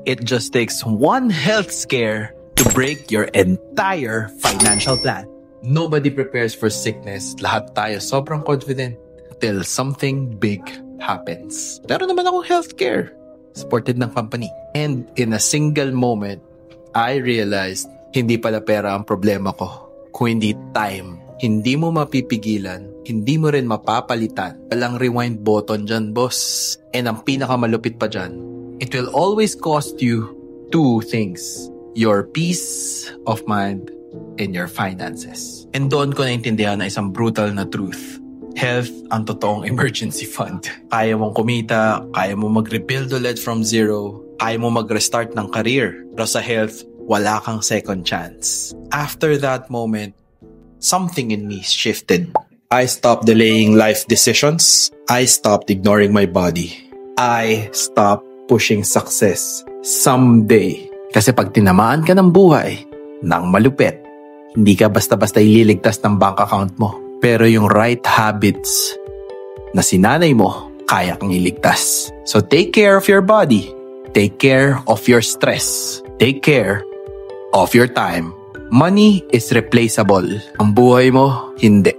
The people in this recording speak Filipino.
It just takes one health scare to break your entire financial plan. Nobody prepares for sickness. Lahat tayo sobrang confident till something big happens. Pero naman akong healthcare. Supported ng company. And in a single moment, I realized hindi pala pera ang problema ko. Kung hindi time. Hindi mo mapipigilan. Hindi mo rin mapapalitan. Walang rewind button dyan, boss. And ang pinakamalupit pa dyan, it will always cost you two things. Your peace of mind and your finances. And doon ko naintindihan na isang brutal na truth. Health ang totoong emergency fund. Kaya mong kumita, kaya mong mag-rebuild ulit from zero, kaya mong mag-restart ng career. Pero sa health, wala kang second chance. After that moment, something in me shifted. I stopped delaying life decisions. I stopped ignoring my body. I stopped pushing success someday. Kasi pag tinamaan ka ng buhay, ng malupit, hindi ka basta-basta ililigtas ng bank account mo. Pero yung right habits na sinanay mo, kaya kang iligtas. So take care of your body. Take care of your stress. Take care of your time. Money is replaceable. Ang buhay mo, hindi.